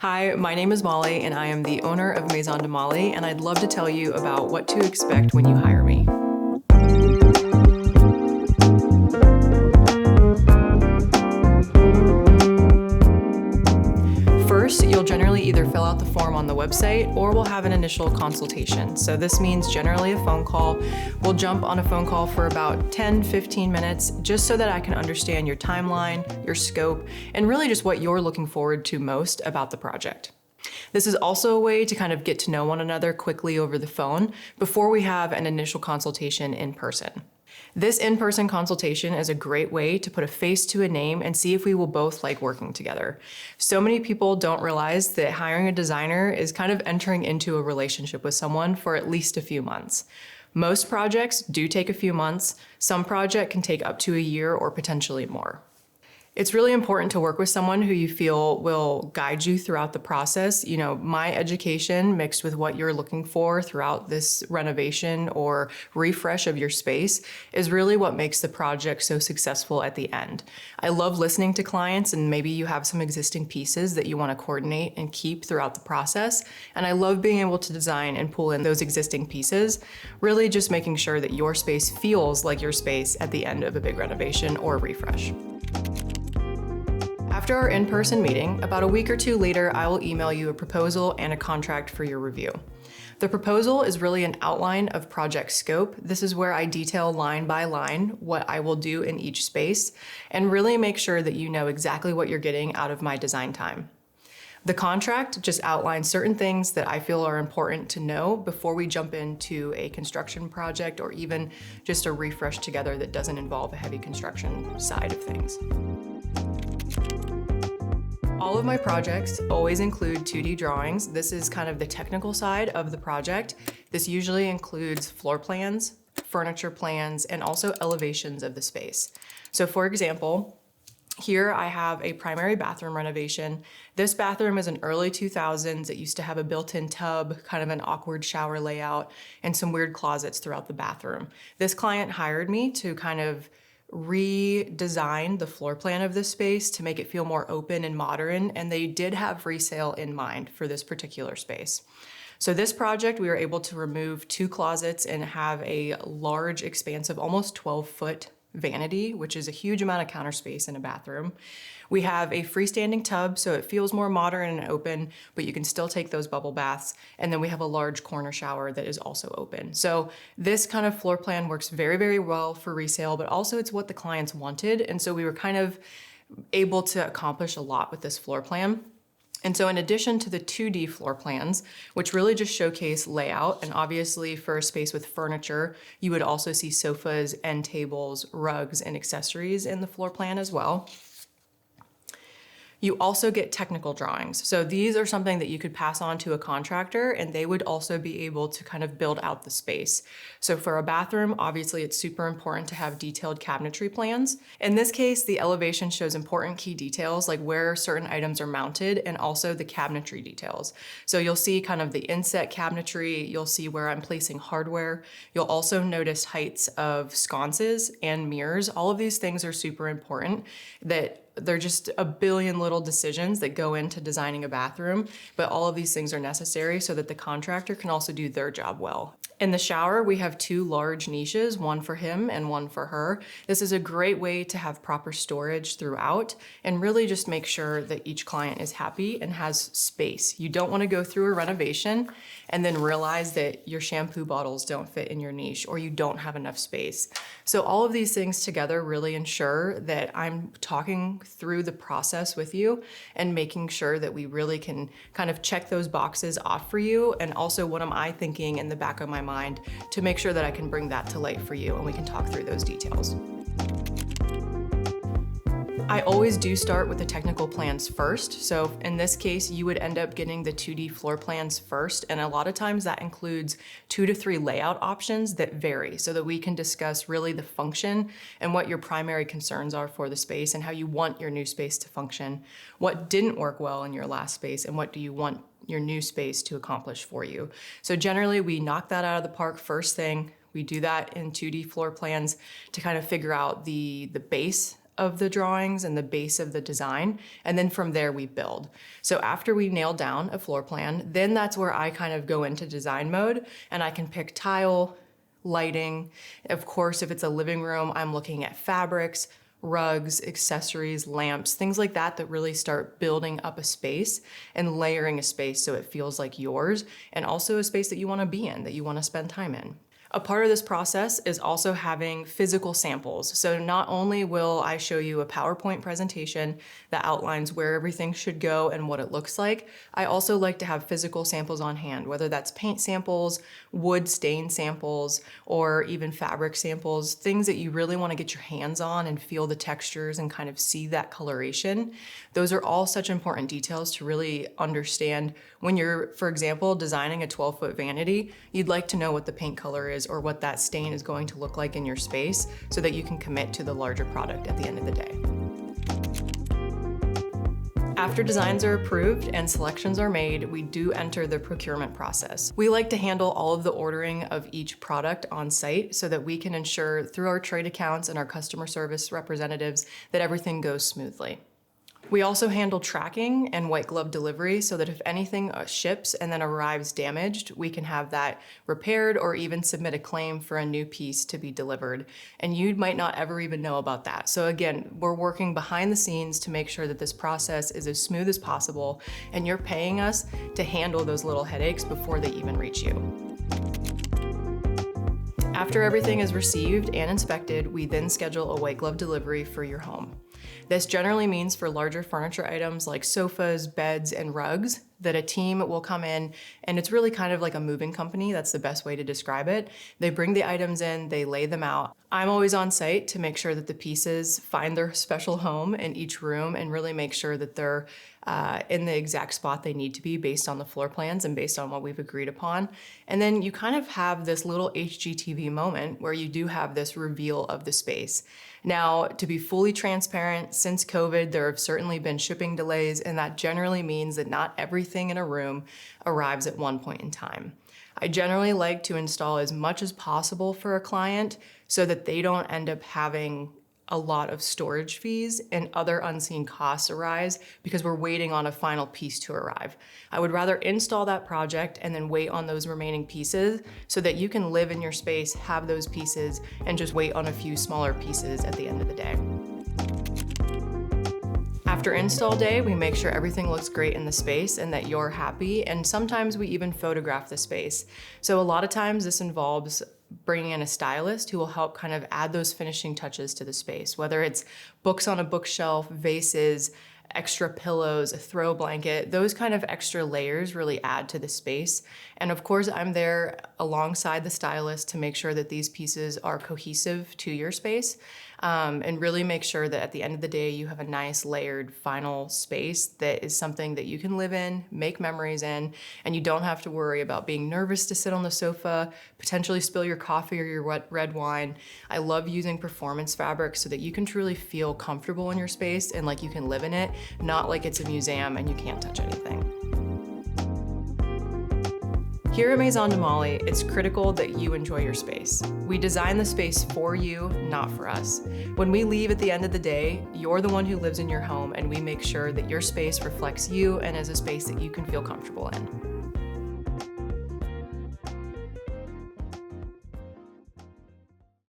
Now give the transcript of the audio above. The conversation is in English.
Hi, my name is Molly, and I am the owner of Maison de Molly, and I'd love to tell you about what to expect when you hire me. First, you'll generally either fill out the form on the website or we'll have an initial consultation. So this means generally a phone call. We'll jump on a phone call for about 10-15 minutes just so that I can understand your timeline, your scope, and really just what you're looking forward to most about the project. This is also a way to kind of get to know one another quickly over the phone before we have an initial consultation in person. This in-person consultation is a great way to put a face to a name and see if we will both like working together. So many people don't realize that hiring a designer is kind of entering into a relationship with someone for at least a few months. Most projects do take a few months. Some project can take up to a year or potentially more. It's really important to work with someone who you feel will guide you throughout the process. You know, my education mixed with what you're looking for throughout this renovation or refresh of your space is really what makes the project so successful at the end. I love listening to clients, and maybe you have some existing pieces that you want to coordinate and keep throughout the process. And I love being able to design and pull in those existing pieces, really just making sure that your space feels like your space at the end of a big renovation or refresh. After our in-person meeting, about a week or two later, I will email you a proposal and a contract for your review. The proposal is really an outline of project scope. This is where I detail line by line what I will do in each space and really make sure that you know exactly what you're getting out of my design time. The contract just outlines certain things that I feel are important to know before we jump into a construction project or even just a refresh together that doesn't involve a heavy construction side of things. All of my projects always include 2D drawings. This is kind of the technical side of the project. This usually includes floor plans, furniture plans, and also elevations of the space. So for example, here I have a primary bathroom renovation. This bathroom is an early 2000s. It used to have a built-in tub, kind of an awkward shower layout, and some weird closets throughout the bathroom. This client hired me to kind of redesign the floor plan of this space to make it feel more open and modern, and they did have resale in mind for this particular space. So this project, we were able to remove 2 closets and have a large, expansive, almost 12-foot vanity, which is a huge amount of counter space in a bathroom. We have a freestanding tub, so it feels more modern and open, but you can still take those bubble baths. And then we have a large corner shower that is also open. So this kind of floor plan works very, very well for resale, but also it's what the clients wanted. And so we were kind of able to accomplish a lot with this floor plan. And so in addition to the 2D floor plans, which really just showcase layout, and obviously for a space with furniture, you would also see sofas, end tables, rugs, and accessories in the floor plan as well. You also get technical drawings. So these are something that you could pass on to a contractor and they would also be able to kind of build out the space. So for a bathroom, obviously it's super important to have detailed cabinetry plans. In this case, the elevation shows important key details like where certain items are mounted and also the cabinetry details. So you'll see kind of the inset cabinetry, you'll see where I'm placing hardware. You'll also notice heights of sconces and mirrors. All of these things are super important that they're just a billion little decisions that go into designing a bathroom, but all of these things are necessary so that the contractor can also do their job well. In the shower, we have 2 large niches, one for him and one for her. This is a great way to have proper storage throughout and really just make sure that each client is happy and has space. You don't want to go through a renovation and then realize that your shampoo bottles don't fit in your niche or you don't have enough space. So all of these things together really ensure that I'm talking through the process with you and making sure that we really can kind of check those boxes off for you, and also what am I thinking in the back of my mind to make sure that I can bring that to light for you and we can talk through those details. I always do start with the technical plans first. So in this case, you would end up getting the 2D floor plans first. And a lot of times that includes 2 to 3 layout options that vary so that we can discuss really the function and what your primary concerns are for the space and how you want your new space to function, what didn't work well in your last space, and what do you want your new space to accomplish for you. So generally we knock that out of the park first thing. We do that in 2D floor plans to kind of figure out the base of the drawings and the base of the design, and then from there we build. So after we nail down a floor plan, then that's where I kind of go into design mode, and I can pick tile, lighting. Of course, if it's a living room, I'm looking at fabrics, rugs, accessories, lamps, things like that that really start building up a space and layering a space so it feels like yours, and also a space that you want to be in, that you want to spend time in. A part of this process is also having physical samples. So not only will I show you a PowerPoint presentation that outlines where everything should go and what it looks like, I also like to have physical samples on hand, whether that's paint samples, wood stain samples, or even fabric samples, things that you really want to get your hands on and feel the textures and kind of see that coloration. Those are all such important details to really understand when you're, for example, designing a 12-foot vanity. You'd like to know what the paint color is or what that stain is going to look like in your space so that you can commit to the larger product at the end of the day. After designs are approved and selections are made, we do enter the procurement process. We like to handle all of the ordering of each product on site so that we can ensure through our trade accounts and our customer service representatives that everything goes smoothly. We also handle tracking and white glove delivery so that if anything ships and then arrives damaged, we can have that repaired or even submit a claim for a new piece to be delivered. And you might not ever even know about that. So again, we're working behind the scenes to make sure that this process is as smooth as possible, and you're paying us to handle those little headaches before they even reach you. After everything is received and inspected, we then schedule a white glove delivery for your home. This generally means for larger furniture items like sofas, beds, and rugs that a team will come in, and it's really kind of like a moving company. That's the best way to describe it. They bring the items in, they lay them out. I'm always on site to make sure that the pieces find their special home in each room and really make sure that they're in the exact spot they need to be based on the floor plans and based on what we've agreed upon. And then you kind of have this little HGTV moment where you do have this reveal of the space. Now, to be fully transparent, since COVID, there have certainly been shipping delays, and that generally means that not everything in a room arrives at one point in time. I generally like to install as much as possible for a client so that they don't end up having a lot of storage fees and other unseen costs arise because we're waiting on a final piece to arrive. I would rather install that project and then wait on those remaining pieces so that you can live in your space, have those pieces, and just wait on a few smaller pieces at the end of the day. After install day, we make sure everything looks great in the space and that you're happy, and sometimes we even photograph the space. So a lot of times this involves bringing in a stylist who will help kind of add those finishing touches to the space, whether it's books on a bookshelf, vases, extra pillows, a throw blanket, those kind of extra layers really add to the space. And of course, I'm there alongside the stylist to make sure that these pieces are cohesive to your space, and really make sure that at the end of the day, you have a nice layered final space that is something that you can live in, make memories in, and you don't have to worry about being nervous to sit on the sofa, potentially spill your coffee or your red wine. I love using performance fabric so that you can truly feel comfortable in your space and like you can live in it, not like it's a museum and you can't touch anything. Here at Maison de Molly, it's critical that you enjoy your space. We design the space for you, not for us. When we leave at the end of the day, you're the one who lives in your home, and we make sure that your space reflects you and is a space that you can feel comfortable in.